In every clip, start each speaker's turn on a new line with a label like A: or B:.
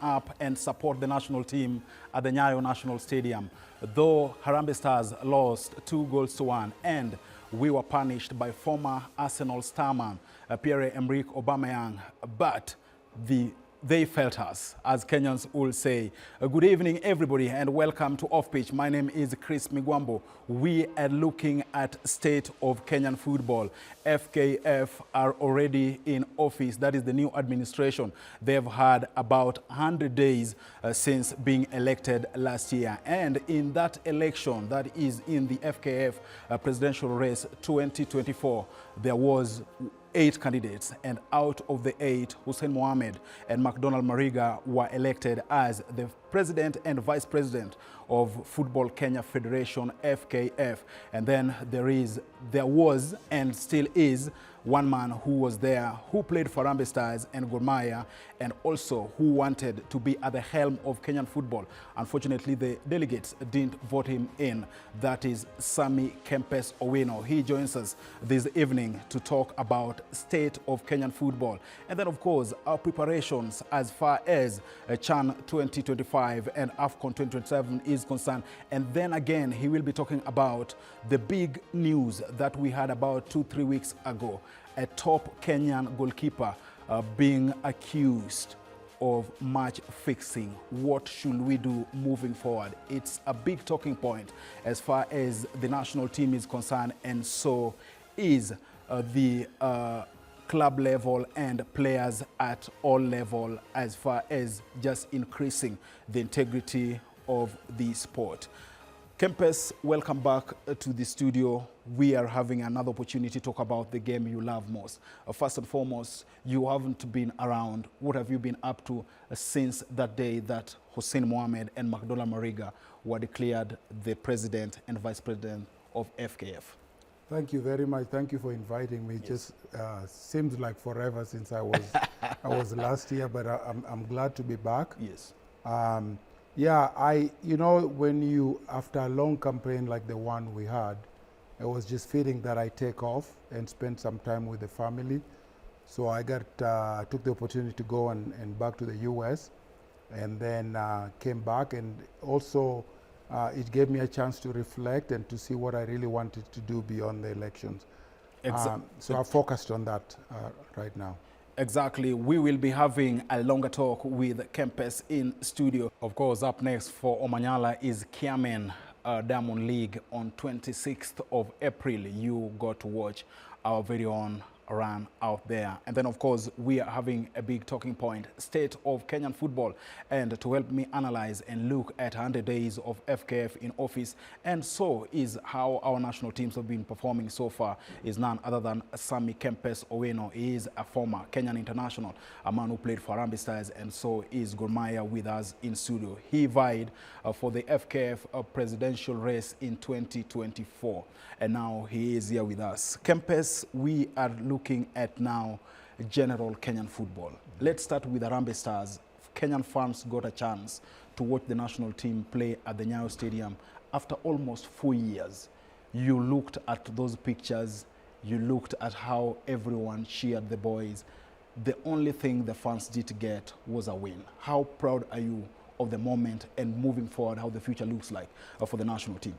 A: up and support the national team at the Nyayo National Stadium. Though Harambee Stars lost 2-1 and we were punished by former Arsenal starman Pierre-Emerick Aubameyang, but they felt us, as Kenyans will say. Good evening, everybody, and welcome to Off Pitch. My name is Chris Migwambo. We are looking at state of Kenyan football. FKF are already in office. That is the new administration. They've had about 100 days since being elected last year. And in that election, that is in the FKF presidential race 2024, there was 8 candidates, and out of the 8, Hussein Mohamed and McDonald Mariga were elected as the president and vice president of Football Kenya Federation, FKF. And then there was and still is one man who was there, who played for Harambee Stars and Gor Mahia, and also who wanted to be at the helm of Kenyan football. Unfortunately, the delegates didn't vote him in. That is Sammy Kempes Owino. He joins us this evening to talk about state of Kenyan football. And then, of course, our preparations as far as CHAN 2025 and AFCON 2027 is concerned. And then again, he will be talking about the big news that we had about 2-3 weeks ago. A top Kenyan goalkeeper being accused of match fixing. What should we do moving forward? It's a big talking point as far as the national team is concerned, and so is the club level and players at all level as far as just increasing the integrity of the sport. Kempes, welcome back to the studio. We are having another opportunity to talk about the game you love most. First and foremost, you haven't been around. What have you been up to since that day that Hussein Mohamed and McDonald Mariga were declared the president and vice president of FKF?
B: Thank you very much. Thank you for inviting me. Yes. Just seems like forever since I was last year, but I'm glad to be back.
A: Yes.
B: Yeah, you know, after a long campaign like the one we had, it was just fitting that I take off and spend some time with the family. So I took the opportunity to go and back to the US, and then came back, and also it gave me a chance to reflect and to see what I really wanted to do beyond the elections. So I focused on that right now.
A: Exactly. We will be having a longer talk with Kempes in studio. Of course, up next for Omanyala is Kiamen Diamond League on 26th of April. You got to watch our very own run out there. And then, of course, we are having a big talking point, state of Kenyan football. And to help me analyze and look at 100 days of FKF in office, and so is how our national teams have been performing so far, is none other than Sammy Kempes Owino. He is a former Kenyan international, a man who played for Harambee Stars, and so is Gor Mahia with us in studio. He vied for the FKF presidential race in 2024, and now he is here with us. Kempes, we are looking at now general Kenyan football. Let's start with Harambee Stars. Kenyan fans got a chance to watch the national team play at the Nyayo Stadium after almost 4 years. You looked at those pictures, you looked at how everyone cheered the boys. The only thing the fans did get was a win. How proud are you of the moment and moving forward, how the future looks like for the national team?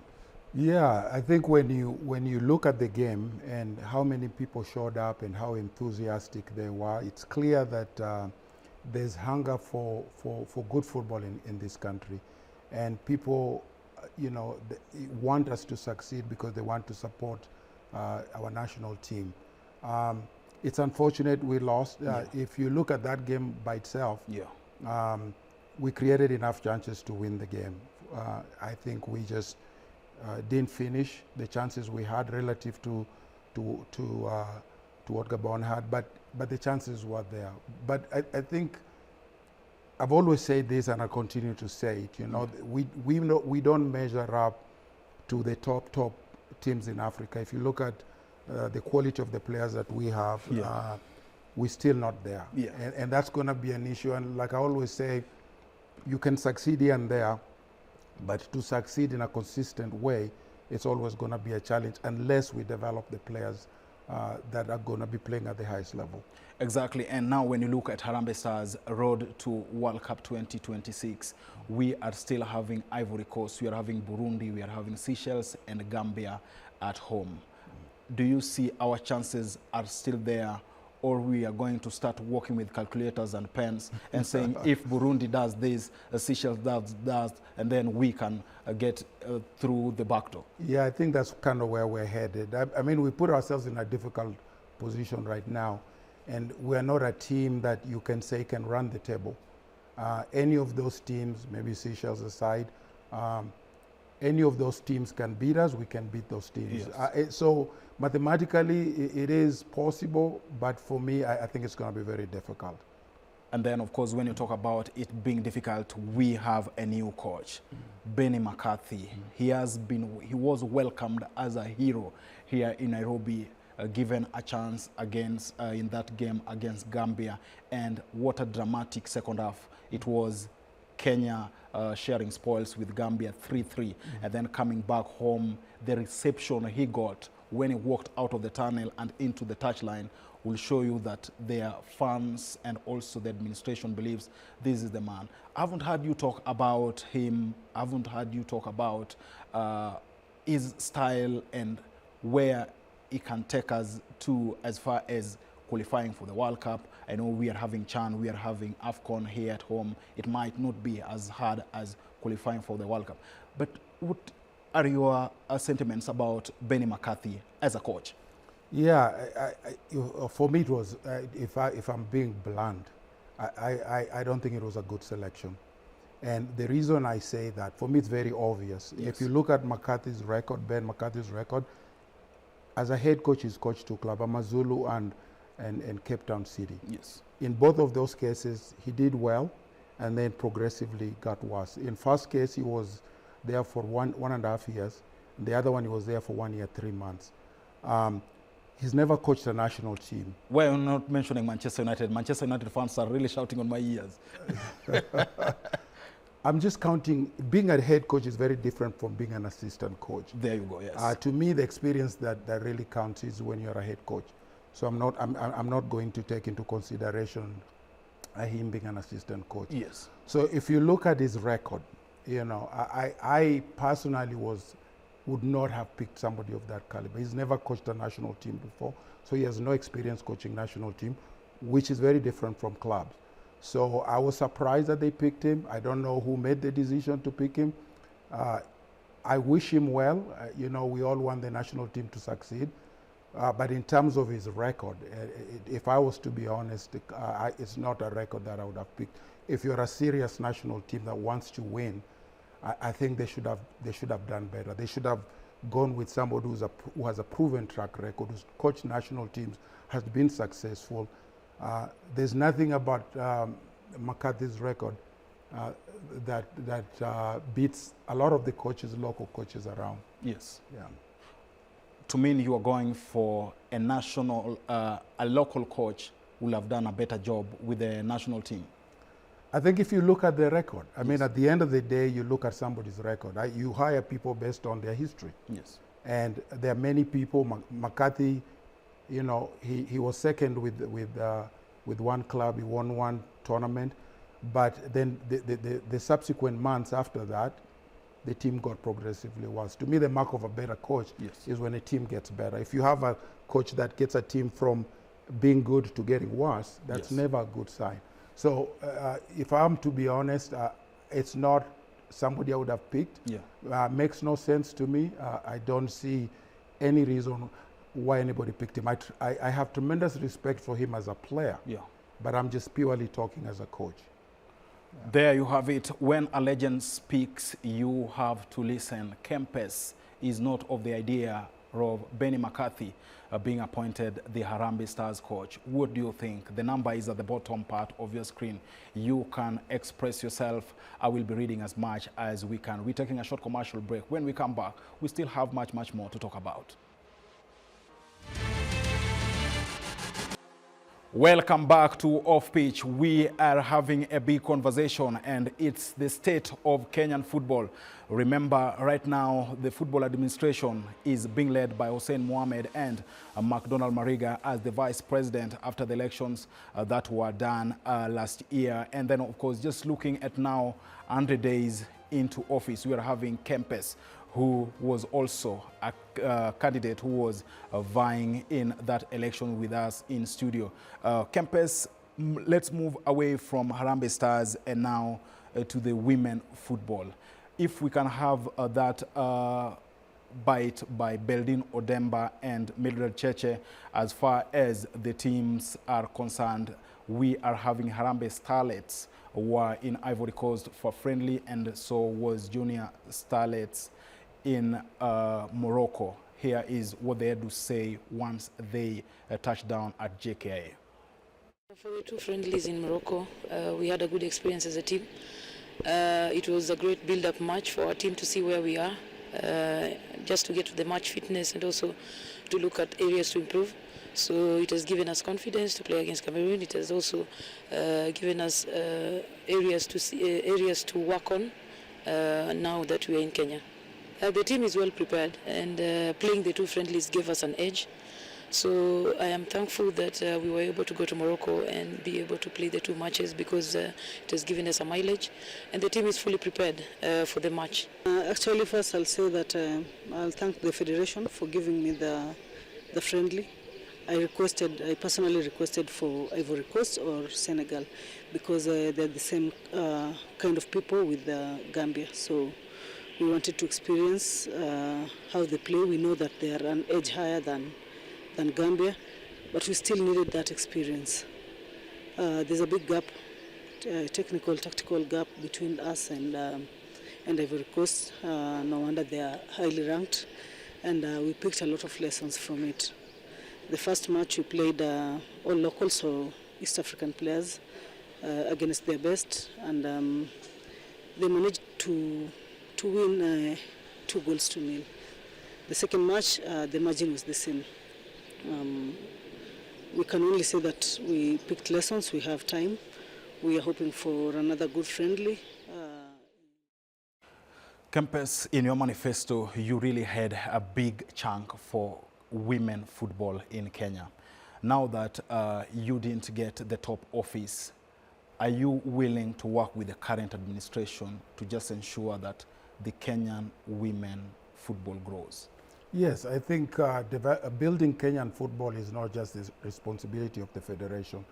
B: Yeah, I think when you look at the game and how many people showed up and how enthusiastic they were, it's clear that there's hunger for good football in this country, and people, you know, want us to succeed because they want to support our national team. It's unfortunate we lost. If you look at that game by itself, we created enough chances to win the game. I think we just didn't finish the chances we had relative to what Gabon had, but the chances were there. But I think I've always said this, and I continue to say it. You know, we don't measure up to the top teams in Africa. If you look at the quality of the players that we have, we're still not there, and that's going to be an issue. And like I always say, you can succeed here and there, but to succeed in a consistent way, it's always going to be a challenge unless we develop the players that are going to be playing at the highest level.
A: Exactly, and now when you look at Harambee Stars' road to World Cup 2026, we are still having Ivory Coast, we are having Burundi, we are having Seychelles and Gambia at home. Do you see our chances are still there, or we are going to start working with calculators and pens and saying if Burundi does this, Seychelles does, and then we can get through the back door?
B: Yeah, I think that's kind of where we're headed. I mean, we put ourselves in a difficult position right now, and we're not a team that you can say can run the table. Any of those teams, maybe Seychelles aside, any of those teams can beat us, we can beat those teams.
A: Yes.
B: So mathematically, it is possible, but for me, I think it's going to be very difficult.
A: And then, of course, when you talk about it being difficult, we have a new coach, Benny McCarthy. He was welcomed as a hero here in Nairobi, given a chance against in that game against Gambia. And what a dramatic second half it was. Kenya sharing spoils with Gambia 3-3, and then coming back home, the reception he got when he walked out of the tunnel and into the touchline will show you that their fans and also the administration believes this is the man. I haven't heard you talk about him. I haven't heard you talk about his style and where he can take us to as far as qualifying for the World Cup. I know we are having CHAN, we are having AFCON here at home. It might not be as hard as qualifying for the World Cup. But what are your sentiments about Benny McCarthy as a coach?
B: Yeah, for me it was, if I'm being blunt, I don't think it was a good selection. And the reason I say that, for me it's very obvious.
A: Yes.
B: If you look at McCarthy's record, Ben McCarthy's record, as a head coach, he's coached two clubs, Amazulu and Cape Town City.
A: Yes.
B: In both of those cases, he did well and then progressively got worse. In first case, he was there for one and a half years. The other one, he was there for 1 year, 3 months. He's never coached a national team.
A: Well, not mentioning Manchester United. Manchester United fans are really shouting on my ears.
B: I'm just counting, being a head coach is very different from being an assistant coach.
A: There you go, yes.
B: To me, the experience that really counts is when you're a head coach. So I'm not going to take into consideration him being an assistant coach.
A: Yes.
B: So if you look at his record, you know, I personally would not have picked somebody of that caliber. He's never coached a national team before, so he has no experience coaching national team, which is very different from clubs. So I was surprised that they picked him. I don't know who made the decision to pick him. I wish him well. You know, we all want the national team to succeed. But in terms of his record, if I was to be honest, it's not a record that I would have picked. If you're a serious national team that wants to win, I think they should have done better. They should have gone with somebody who has a proven track record, who's coached national teams, has been successful. There's nothing about McCarthy's record that beats a lot of the local coaches around.
A: Yes.
B: Yeah.
A: To me, you are going for a local coach who will have done a better job with the national team.
B: I think if you look at the record, I mean, at the end of the day, you look at somebody's record. You hire people based on their history.
A: Yes.
B: And there are many people. McCarthy, you know, he was second with one club. He won one tournament, but then the subsequent months after that, the team got progressively worse. To me, the mark of a better coach is when a team gets better. If you have a coach that gets a team from being good to getting worse, that's never a good sign. So if I'm to be honest, it's not somebody I would have picked. Yeah. Makes no sense to me. I don't see any reason why anybody picked him. I have tremendous respect for him as a player, but I'm just purely talking as a coach. Yeah.
A: There you have it. When a legend speaks, you have to listen. Kempes is not of the idea of Benny McCarthy being appointed the Harambee Stars coach. What do you think? The number is at the bottom part of your screen. You can express yourself. I will be reading as much as we can. We're taking a short commercial break. When we come back, we still have much more to talk about. Welcome back to Off Pitch. We are having a big conversation and it's the state of Kenyan football. Remember, right now, the football administration is being led by Hussein Mohamed and McDonald Mariga as the vice president after the elections that were done last year. And then, of course, just looking at now 100 days into office, we are having Kempes, who was also a candidate who was vying in that election with us in studio. Kempes, let's move away from Harambee Stars and now to the women football. If we can have that bite by Beldin Odemba and Mildred Cheche, as far as the teams are concerned, we are having Harambee Starlets were in Ivory Coast for friendly, and so was Junior Starlets in Morocco. Here is what they had to say once they touched down at JKIA.
C: For the two friendlies in Morocco, we had a good experience as a team. It was a great build-up match for our team to see where we are, just to get to the match fitness and also to look at areas to improve. So it has given us confidence to play against Cameroon. It has also given us areas to work on now that we are in Kenya. The team is well prepared, and playing the two friendlies gave us an edge. So I am thankful that we were able to go to Morocco and be able to play the two matches because it has given us a mileage, and the team is fully prepared for the match.
D: Actually, first I'll say that I'll thank the Federation for giving me the friendly. I personally requested for Ivory Coast or Senegal because they're the same kind of people with Gambia. So we wanted to experience how they play. We know that they are an edge higher than Gambia, but we still needed that experience. There's a big gap, technical, tactical gap between us and Ivory Coast. No wonder they are highly ranked, and we picked a lot of lessons from it. The first match we played all locals, so East African players, against their best, and they managed to win 2-0. The second match, the margin was the same. We can only say that we picked lessons, we have time. We are hoping for another good friendly.
A: Kempes, in your manifesto, you really had a big chunk for women football in Kenya. Now that you didn't get the top office, are you willing to work with the current administration to just ensure that the Kenyan women football grows?
B: Yes, I think building Kenyan football is not just the responsibility of the Federation.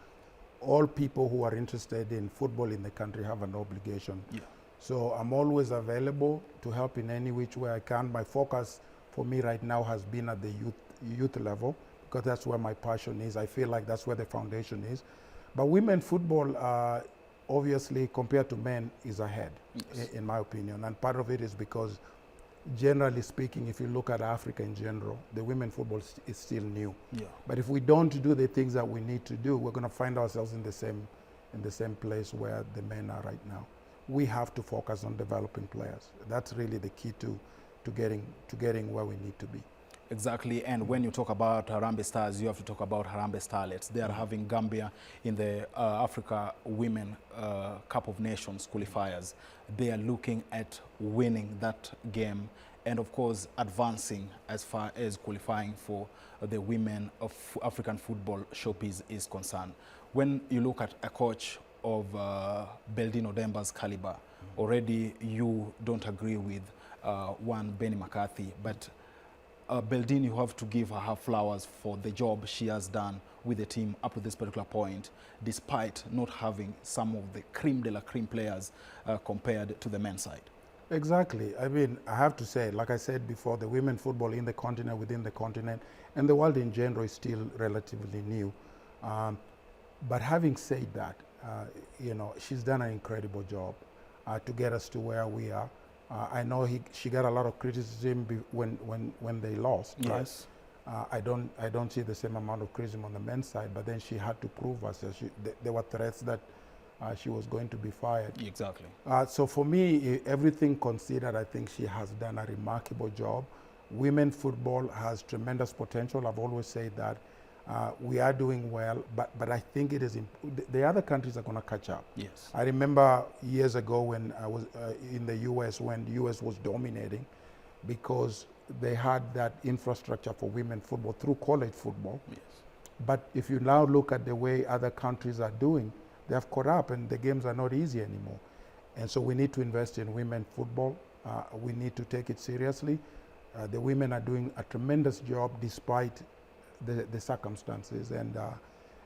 B: All people who are interested in football in the country have an obligation. Yeah. So I'm always available to help in any which way I can. My focus for me right now has been at the youth level because that's where my passion is. I feel like that's where the foundation is. But women football, obviously, compared to men, is ahead, yes, in my opinion. And part of it is because, generally speaking, if you look at Africa in general, the women football is still new. Yeah. But if we don't do the things that we need to do, we're going to find ourselves in the same place where the men are right now. We have to focus on developing players. That's really the key to getting where we need to be.
A: Exactly, and when you talk about Harambee Stars, you have to talk about Harambee Starlets. They are having Gambia in the Africa Women Cup of Nations qualifiers. They are looking at winning that game and, of course, advancing as far as qualifying for the Women of African Football showpiece is concerned. When you look at a coach of Beldin Odemba's caliber, already you don't agree with one Benny McCarthy, but Beldin, you have to give her flowers for the job she has done with the team up to this particular point, despite not having some of the creme de la creme players compared to the men's side.
B: Exactly. I mean, I have to say, like I said before, the women football in the continent, within the continent, and the world in general is still relatively new. But having said that, you know, she's done an incredible job to get us to where we are. I know she got a lot of criticism when they lost. Yes. Right? I don't see the same amount of criticism on the men's side, but then she had to prove us. There were threats that she was going to be fired. Exactly. So for me, everything considered, I think she has done a remarkable job. Women football has tremendous potential. I've always said that. We are doing well, but I think it is the other countries are going to catch up.
A: Yes.
B: I remember years ago when I was in the US, when the US was dominating, because they had that infrastructure for women football through college football.
A: Yes.
B: But if you now look at the way other countries are doing, they have caught up and the games are not easy anymore. And so we need to invest in women football. We need to take it seriously. The women are doing a tremendous job despite the circumstances, and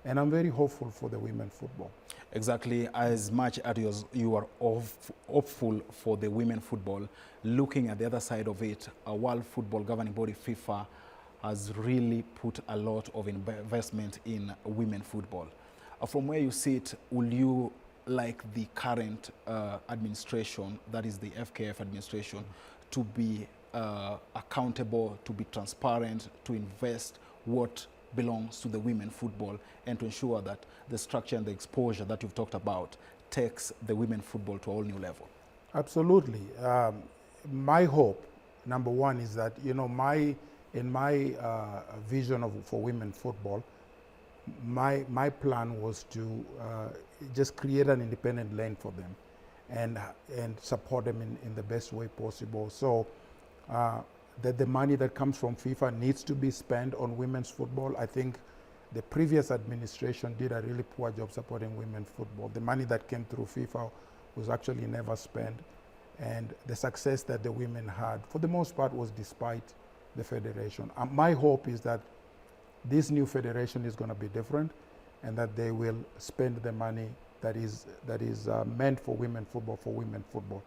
B: I'm very hopeful for the women football.
A: Exactly, as much as you are hopeful for the women football, looking at the other side of it, a World Football Governing Body, FIFA, has really put a lot of investment in women football. From where you sit, will you like the current administration, that is the FKF administration, to be accountable, to be transparent, to invest what belongs to the women football, and to ensure that the structure and the exposure that you've talked about takes the women football to a whole new level?
B: Absolutely. My hope, number one, is that, you know, in my vision for women football, my plan was to just create an independent lane for them and support them in the best way possible. So that the money that comes from FIFA needs to be spent on women's football. I think the previous administration did a really poor job supporting women's football. The money that came through FIFA was actually never spent, and the success that the women had, for the most part, was despite the federation. My hope is that this new federation is going to be different, and that they will spend the money that is meant for women football.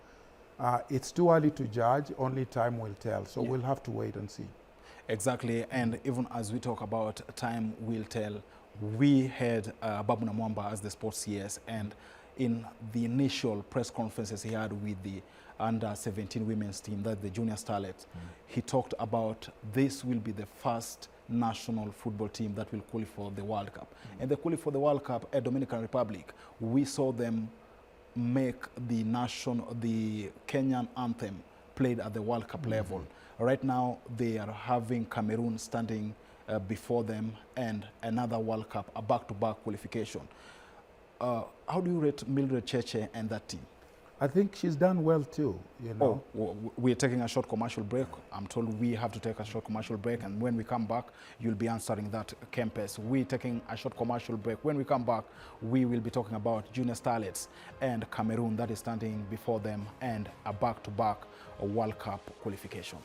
B: It's too early to judge, only time will tell, so we'll have to wait and see.
A: Exactly, and even as we talk about time will tell, we had Babu Namwamba as the sports CS, and in the initial press conferences he had with the under-17 women's team, that's the Junior Starlets, he talked about this will be the first national football team that will qualify for the World Cup. And they qualified for the World Cup at Dominican Republic. We saw them make the Kenyan anthem played at the World Cup level. Right now, they are having Cameroon standing before them, and another World Cup, a back-to-back qualification. How do you rate Mildred Cheche and that team?
B: I think she's done well too, you know.
A: Oh, we're taking a short commercial break. I'm told we have to take a short commercial break, and when we come back, you'll be answering that, Kempes. We're taking a short commercial break. When we come back, we will be talking about Junior Starlets and Cameroon that is standing before them, and a back-to-back World Cup qualification.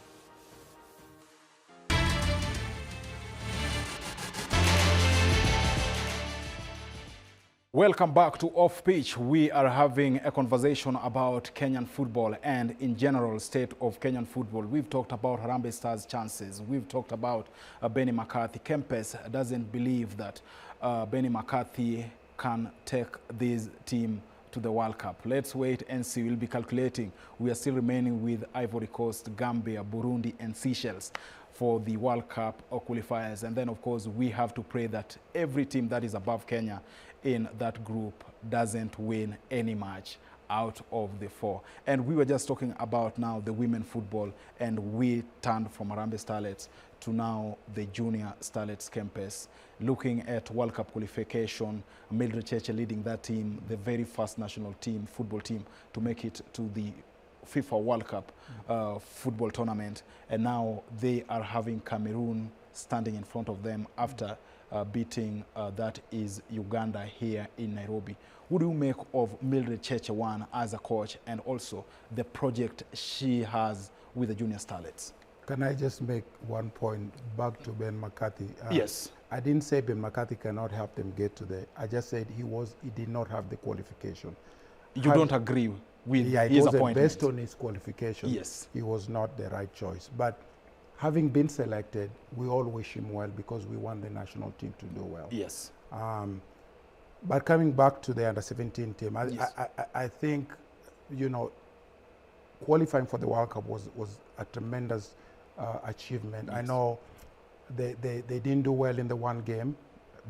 A: Welcome back to Off Pitch. We are having a conversation about Kenyan football and in general state of Kenyan football. We've talked about Harambee Stars' chances. We've talked about Benny McCarthy. Kempes doesn't believe that Benny McCarthy can take this team to the World Cup. Let's wait and see. We'll be calculating. We are still remaining with Ivory Coast, Gambia, Burundi, and Seychelles for the World Cup qualifiers. And then, of course, we have to pray that every team that is above Kenya in that group doesn't win any match out of the four. And we were just talking about now the women football, and we turned from Harambee Starlets to now the Junior Starlets Kempes. Looking at World Cup qualification, Mildred Cheche leading that team, the very first national team, football team, to make it to the FIFA World Cup football tournament. And now they are having Cameroon standing in front of them after beating that is Uganda here in Nairobi. What do you make of Mildred Cheche one as a coach, and also the project she has with the Junior Starlets?
B: Can I just make one point back to Ben McCarthy?
A: Yes.
B: I didn't say Ben McCarthy cannot help them get to there. I just said he did not have the qualification.
A: You don't agree with his appointment?
B: Based on his qualification,
A: yes,
B: he was not the right choice. But having been selected, we all wish him well because we want the national team to do well.
A: Yes.
B: But coming back to the under-17 team,
A: yes,
B: I think, you know, qualifying for the World Cup was a tremendous achievement. Yes. I know they didn't do well in the one game,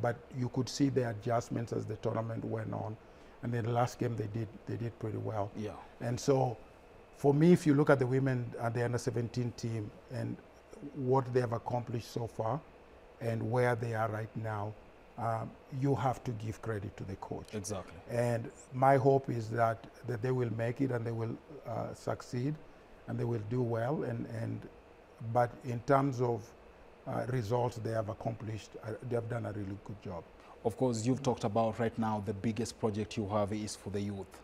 B: but you could see the adjustments as the tournament went on. And then the last game they did pretty well.
A: Yeah.
B: And so, for me, if you look at the women at the under-17 team and what they have accomplished so far, and where they are right now, you have to give credit to the coach.
A: Exactly.
B: And my hope is that they will make it and they will succeed and they will do well. But in terms of results they have accomplished, they have done a really good job.
A: Of course, you've talked about right now the biggest project you have is for the youth.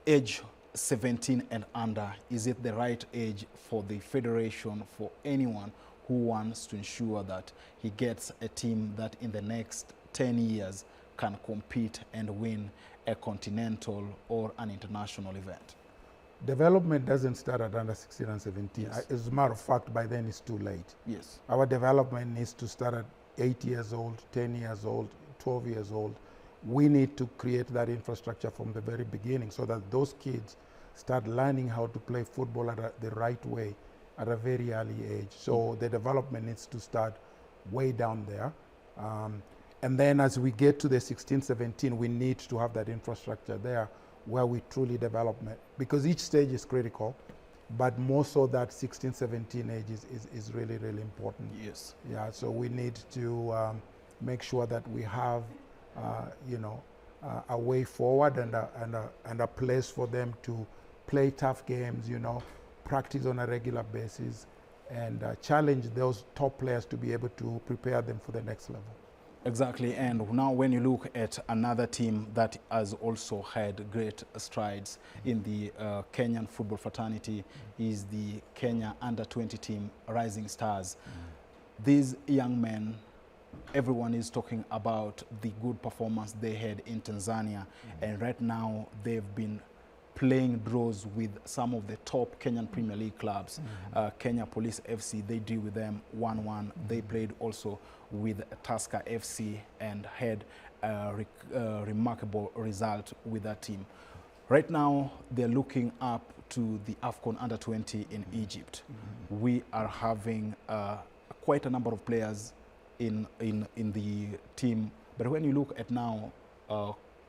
A: Age 17 and under, is it the right age for the federation, for anyone who wants to ensure that he gets a team that in the next 10 years can compete and win a continental or an international event?
B: Development doesn't start at under 16 and 17.
A: Yes.
B: As a matter of fact, by then it's too late.
A: Yes.
B: Our development needs to start at 8 years old, 10 years old, 12 years old. We need to create that infrastructure from the very beginning so that those kids start learning how to play football at the right way at a very early age. So the development needs to start way down there. And then as we get to the 16, 17, we need to have that infrastructure there where we truly develop it. Because each stage is critical, but more so that 16, 17 age is really, really important.
A: Yes.
B: Yeah, so we need to make sure that we have, a way forward and a place for them to play tough games, practice on a regular basis, and challenge those top players to be able to prepare them for the next level.
A: Exactly, and now when you look at another team that has also had great strides in the Kenyan football fraternity is the Kenya under-20 team, Rising Stars. These young men, everyone is talking about the good performance they had in Tanzania, and right now they've been playing draws with some of the top Kenyan Premier League clubs. Kenya Police FC, they drew with them 1-1. They played also with Tusker FC and had a remarkable result with that team. Right now, they're looking up to the AFCON under-20 in Egypt. We are having quite a number of players in the team, but when you look at now,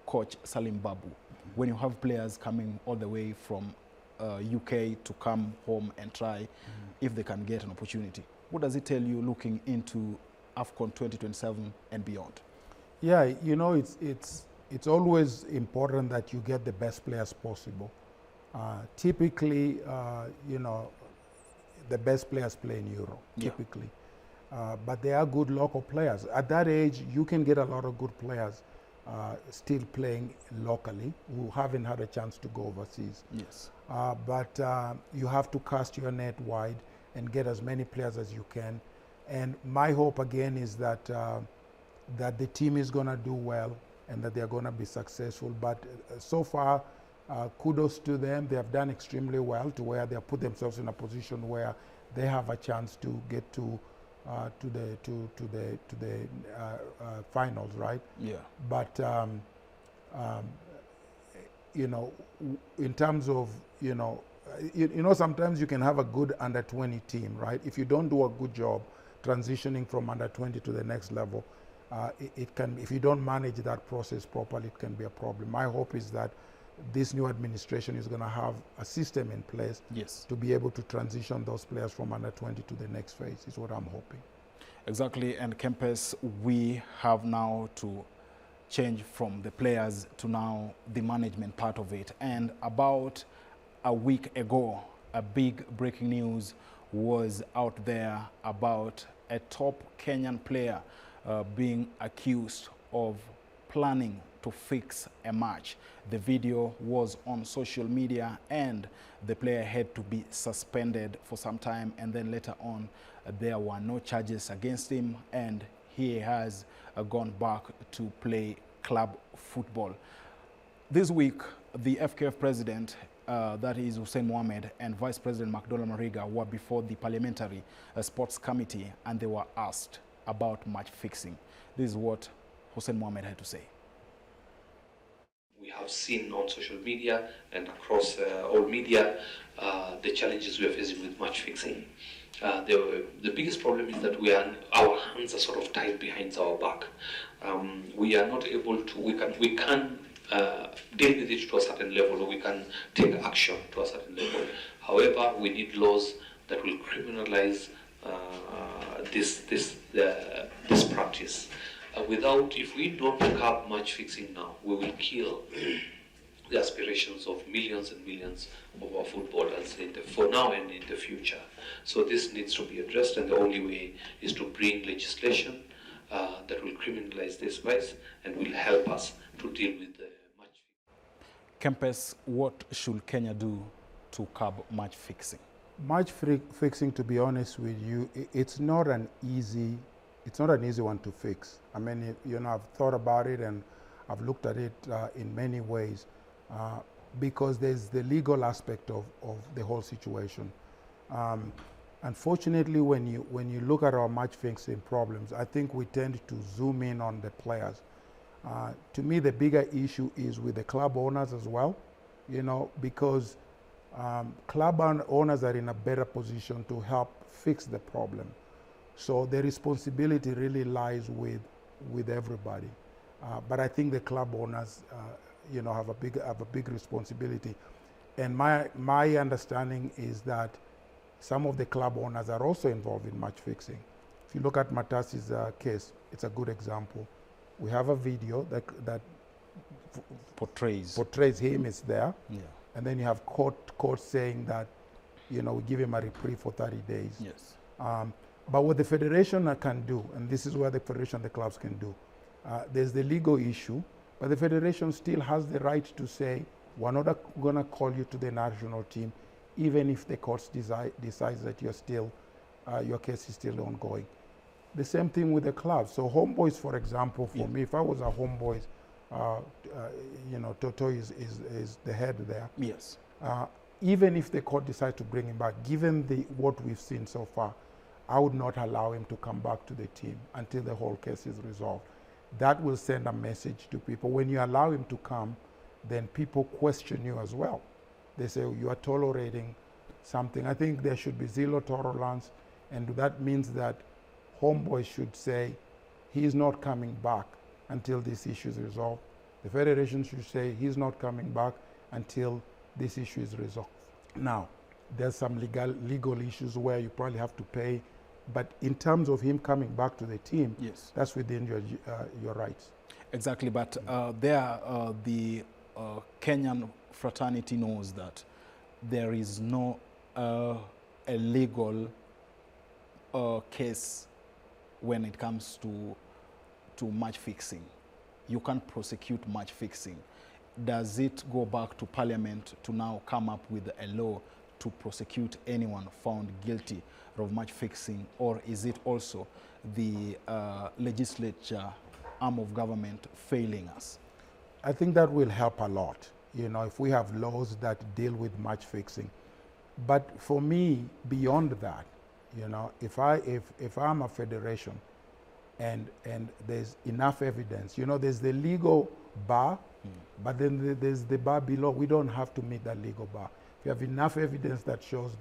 A: Coach Salim Babu, when you have players coming all the way from UK to come home and try if they can get an opportunity, what does it tell you looking into AFCON 2027 and beyond?
B: Yeah, it's always important that you get the best players possible. Typically, the best players play in Europe, typically. But they are good local players. At that age, you can get a lot of good players still playing locally who haven't had a chance to go overseas.
A: Yes.
B: But you have to cast your net wide and get as many players as you can. And my hope again is that that the team is going to do well and that they're going to be successful. But so far, kudos to them. They have done extremely well to where they have put themselves in a position where they have a chance to get to the finals, right?
A: Yeah.
B: But in terms of sometimes you can have a good under-20 team, right? If you don't do a good job transitioning from under-20 to the next level, it can, if you don't manage that process properly, it can be a problem. My hope is that this new administration is going to have a system in place to be able to transition those players from under-20 to the next phase, is what I'm hoping.
A: Exactly, and Kempes, we have now to change from the players to now the management part of it. And about a week ago, a big breaking news was out there about a top Kenyan player being accused of planning to fix a match. The video was on social media and the player had to be suspended for some time, and then later on there were no charges against him and he has gone back to play club football. This week, the FKF president, that is Hussein Mohamed, and Vice President McDonald Mariga were before the Parliamentary Sports Committee and they were asked about match fixing. This is what Hussein Mohamed had to say.
E: We have seen on social media and across all media the challenges we are facing with match fixing. The biggest problem is that our hands are sort of tied behind our back. We are not able to, we can deal with it to a certain level, or we can take action to a certain level. However, we need laws that will criminalize this practice. If we don't curb match fixing now, we will kill the aspirations of millions and millions of our footballers for now and in the future. So this needs to be addressed, and the only way is to bring legislation that will criminalize this vice and will help us to deal with the match fixing.
A: Kempes, what should Kenya do to curb match fixing?
B: Match fixing, to be honest with you, it's not an easy one to fix. I mean, you know, I've thought about it and I've looked at it in many ways because there's the legal aspect of the whole situation. Unfortunately, when you look at our match fixing problems, I think we tend to zoom in on the players. To me, the bigger issue is with the club owners as well, you know, because club owners are in a better position to help fix the problem. So the responsibility really lies with everybody. But I think the club owners, you know, have a big responsibility. And my understanding is that some of the club owners are also involved in match fixing. If you look at Matasi's case, it's a good example. We have a video that portrays him. It's there. Yeah. And then you have court saying that, you know, we give him a reprieve for 30 days.
A: Yes.
B: But what the federation can do, and this is where the federation and the clubs can do, there's the legal issue, but the federation still has the right to say, we're not going to call you to the national team, even if the court decides that you're still, your case is still ongoing. The same thing with the clubs. So Homeboys, for example, for me, if I was a Homeboys, you know, Toto is the head there.
A: Yes.
B: Even if the court decides to bring him back, given what we've seen so far, I would not allow him to come back to the team until the whole case is resolved. That will send a message to people. When you allow him to come, then people question you as well. They say, you are tolerating something. I think there should be zero tolerance, and that means that Homeboys should say, he's not coming back until this issue is resolved. The federation should say, he's not coming back until this issue is resolved. Now, there's some legal issues where you probably have to pay, but in terms of him coming back to the team,
A: yes,
B: that's within your rights.
A: Exactly, but the Kenyan fraternity knows that there is no a legal case when it comes to match fixing. You can't prosecute match fixing. Does it go back to Parliament to now come up with a law to prosecute anyone found guilty of match fixing, or is it also the legislature arm of government failing us?
B: I think that will help a lot, you know, if we have laws that deal with match fixing. But for me, beyond that, you know, if I'm a federation and there's enough evidence, you know, there's the legal bar, but then there's the bar below. We don't have to meet that legal bar. If you have enough evidence that shows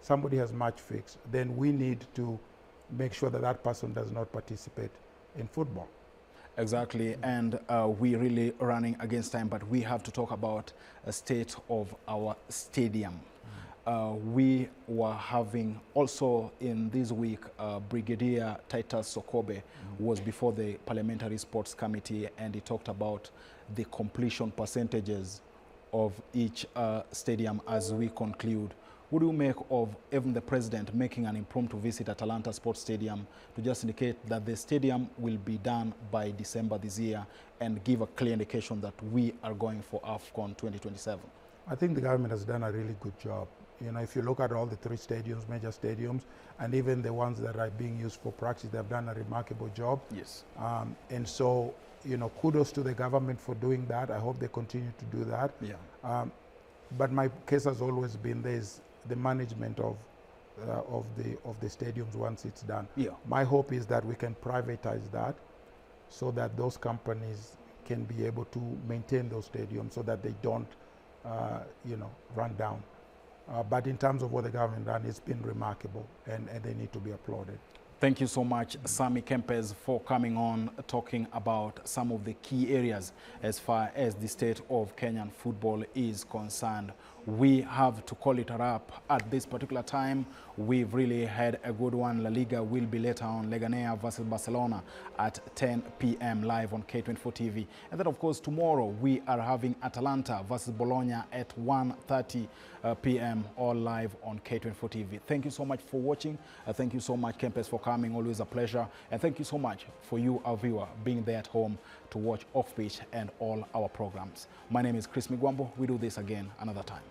B: somebody has match fixed, then we need to make sure that that person does not participate in football.
A: Exactly, and we're really running against time, but we have to talk about a state of our stadium. We were having also in this week, Brigadier Titus Sokobe was before the Parliamentary Sports Committee, and he talked about the completion percentages of each stadium as we conclude. What do you make of even the president making an impromptu visit at Atlanta Sports Stadium to just indicate that the stadium will be done by December this year and give a clear indication that we are going for AFCON 2027?
B: I think the government has done a really good job. You know, if you look at all the three stadiums, major stadiums, and even the ones that are being used for practice, they've done a remarkable job.
A: Yes.
B: And so, you know, kudos to the government for doing that. I hope they continue to do that.
A: Yeah.
B: But my case has always been there's the management of the stadiums once it's done.
A: Yeah.
B: My hope is that we can privatize that so that those companies can be able to maintain those stadiums so that they don't, you know, run down. But in terms of what the government done, it's been remarkable, and they need to be applauded.
A: Thank you so much, Sammy Kempes, for coming on, talking about some of the key areas as far as the state of Kenyan football is concerned. We have to call it a wrap at this particular time. We've really had a good one. La Liga will be later on, Leganés versus Barcelona at 10 p.m. live on K24 TV. And then, of course, tomorrow we are having Atalanta versus Bologna at 1:30 p.m. all live on K24 TV. Thank you so much for watching. Thank you so much, Kempes, for coming. Always a pleasure. And thank you so much for you, our viewer, being there at home to watch Off Pitch and all our programs. My name is Chris Migwambo. We do this again another time.